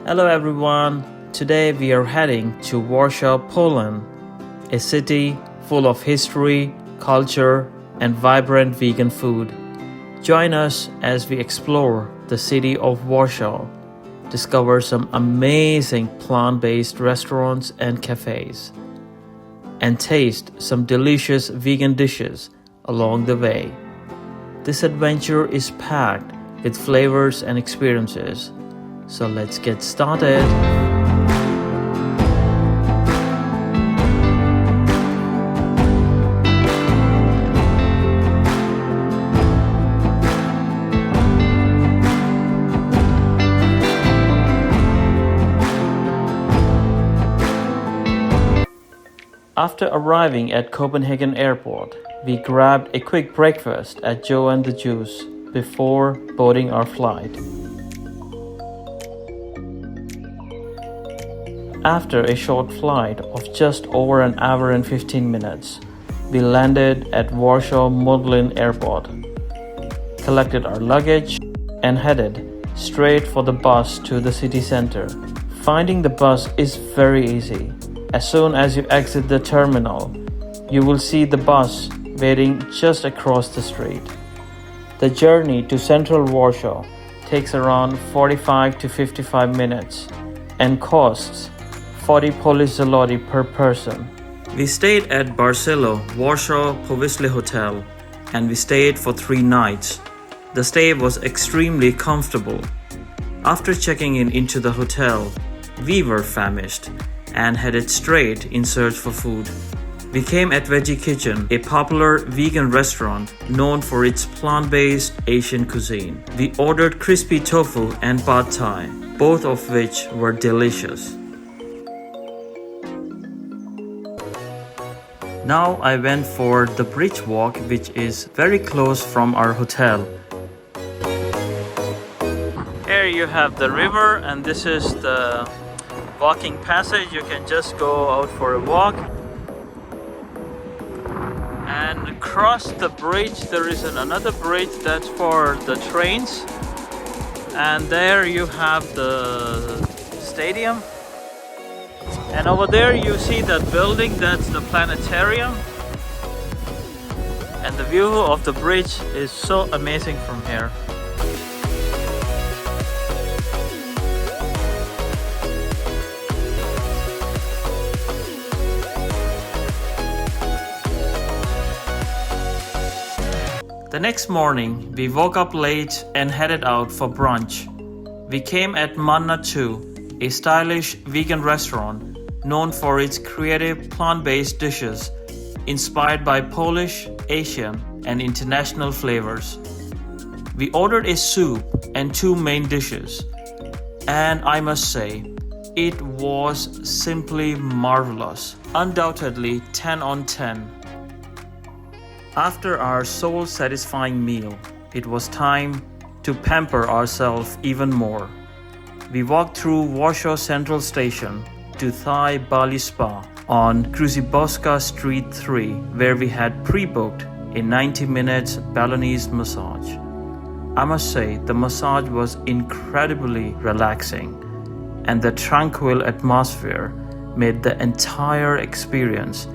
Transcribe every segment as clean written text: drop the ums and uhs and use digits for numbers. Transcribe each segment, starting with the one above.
Hello everyone. Today we are heading to Warsaw, Poland, a city full of history, culture, and vibrant vegan food. Join us as we explore the city of Warsaw, discover some amazing plant-based restaurants and cafes, and taste some delicious vegan dishes along the way. This adventure is packed with flavors and experiences. So let's get started. After arriving at Copenhagen Airport, we grabbed a quick breakfast at Joe and the Juice before boarding our flight. After a short flight of just over an hour and 15 minutes, we landed at Warsaw Modlin Airport, collected our luggage, and headed straight for the bus to the city center. Finding the bus is very easy. As soon as you exit the terminal, you will see the bus waiting just across the street. The journey to central Warsaw takes around 45 to 55 minutes and costs 40 Polish zloty per person. We stayed at Barceló Powiśle Hotel and we stayed for 3 nights. The stay was extremely comfortable. After checking into the hotel, we were famished and headed straight in search for food. We came at Vege Kitchen, a popular vegan restaurant known for its plant-based Asian cuisine. We ordered crispy tofu and pad thai, both of which were delicious. Now I went for the bridge walk, which is very close from our hotel. Here you have the river, and this is the walking passage. You can just go out for a walk. And across the bridge there is another bridge that's for the trains. And there you have the stadium. And over there you see that building, that's the planetarium. And the view of the bridge is so amazing from here. The next morning, we woke up late and headed out for brunch. We came at Manna too, a stylish vegan restaurant known for its creative plant-based dishes inspired by Polish, Asian, and international flavors. We ordered a soup and 2 main dishes, and I must say, it was simply marvelous. Undoubtedly 10 on 10. After our soul-satisfying meal, it was time to pamper ourselves even more. We walked through Warsaw Central Station to Thai Bali Spa on Krzyzewska Street 3, where we had pre-booked a 90-minute Balinese massage. I must say, the massage was incredibly relaxing, and the tranquil atmosphere made the entire experience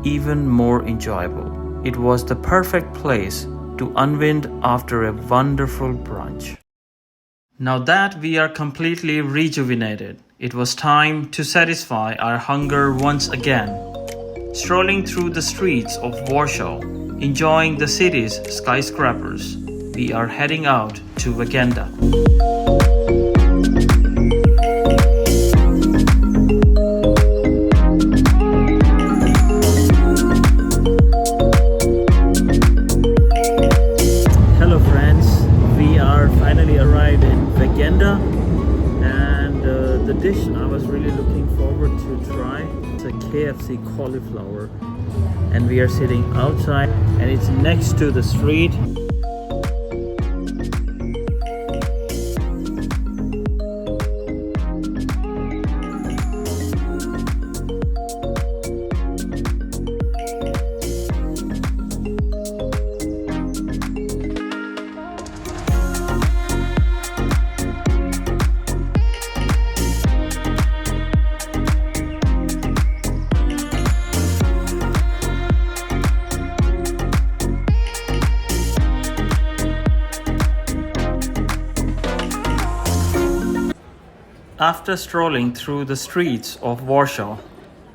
even more enjoyable. It was the perfect place to unwind after a wonderful brunch. Now that we are completely rejuvenated, it was time to satisfy our hunger once again. Strolling through the streets of Warsaw, enjoying the city's skyscrapers, we are heading out to Veganda. Hello friends, we are finally arrived in Veganda. The dish I was really looking forward to try is a KFC cauliflower, and we are sitting outside and it's next to the street. After strolling through the streets of Warsaw,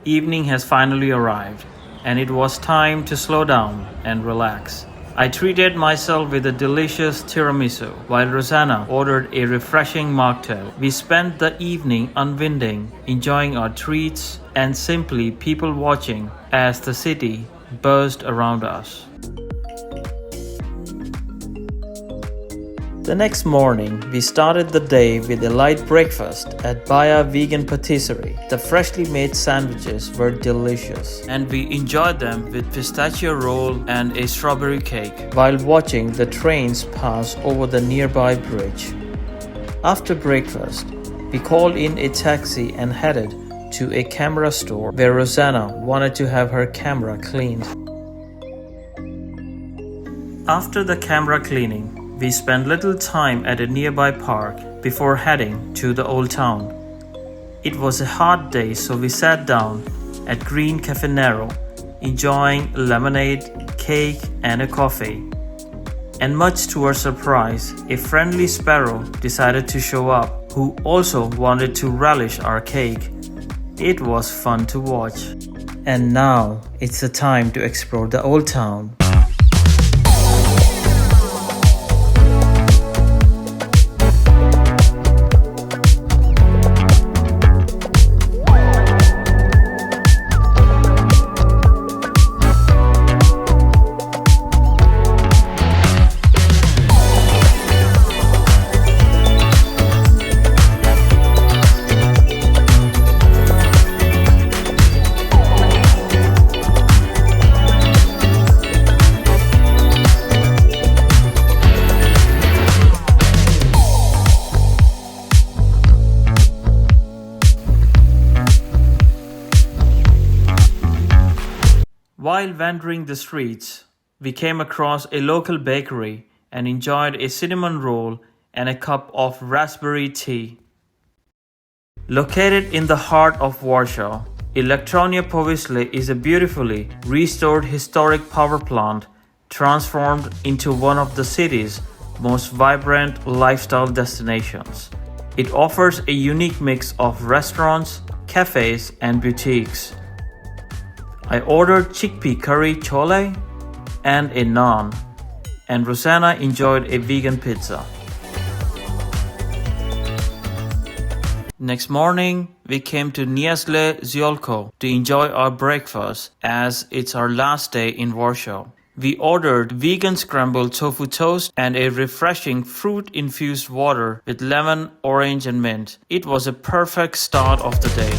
evening has finally arrived, and it was time to slow down and relax. I treated myself with a delicious tiramisu, while Rosanna ordered a refreshing mocktail. We spent the evening unwinding, enjoying our treats, and simply people watching as the city buzzed around us. The next morning, we started the day with a light breakfast at Baja vegan Patisserie. The freshly made sandwiches were delicious, and we enjoyed them with pistachio roll and a strawberry cake while watching the trains pass over the nearby bridge. After breakfast, we called in a taxi and headed to a camera store where Rosanna wanted to have her camera cleaned. After the camera cleaning, we spent little time at a nearby park before heading to the old town. It was a hot day, so we sat down at Green Cafe Nero, enjoying lemonade, cake, and a coffee. And much to our surprise, a friendly sparrow decided to show up, who also wanted to relish our cake. It was fun to watch. And now it's the time to explore the old town. While wandering the streets, we came across a local bakery and enjoyed a cinnamon roll and a cup of raspberry tea. Located in the heart of Warsaw, Barceló Powiśle is a beautifully restored historic power plant transformed into one of the city's most vibrant lifestyle destinations. It offers a unique mix of restaurants, cafes, and boutiques. I ordered chickpea curry chole and a naan, and Rosanna enjoyed a vegan pizza. Next morning, we came to Niezle Ziolko to enjoy our breakfast as it's our last day in Warsaw. We ordered vegan scrambled tofu toast and a refreshing fruit-infused water with lemon, orange, and mint. It was a perfect start of the day.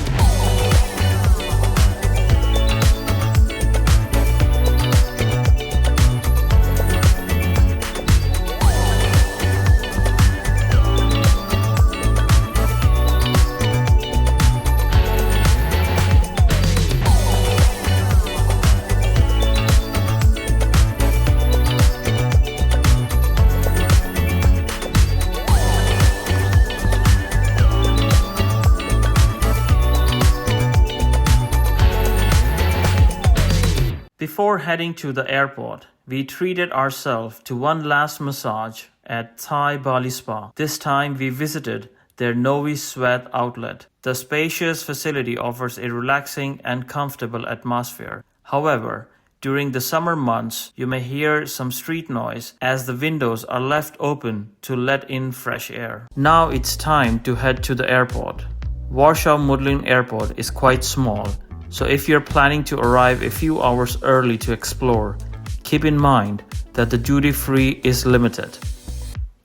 Before heading to the airport, we treated ourselves to one last massage at Thai Bali Spa. This time we visited their Novi Sweat outlet. The spacious facility offers a relaxing and comfortable atmosphere. However, during the summer months, you may hear some street noise as the windows are left open to let in fresh air. Now it's time to head to the airport. Warsaw Modlin Airport is quite small, so if you're planning to arrive a few hours early to explore, keep in mind that the duty-free is limited.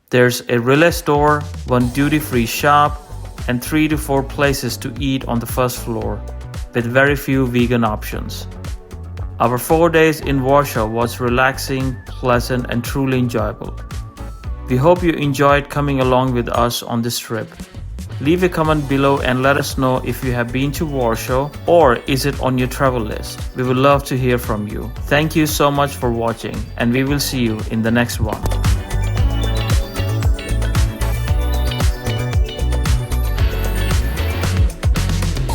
There's a relay store, one duty-free shop, and 3 to 4 places to eat on the first floor, with very few vegan options. Our 4 days in Warsaw was relaxing, pleasant, and truly enjoyable. We hope you enjoyed coming along with us on this trip. Leave a comment below and let us know if you have been to Warsaw or is it on your travel list. We would love to hear from you. Thank you so much for watching, and we will see you in the next one.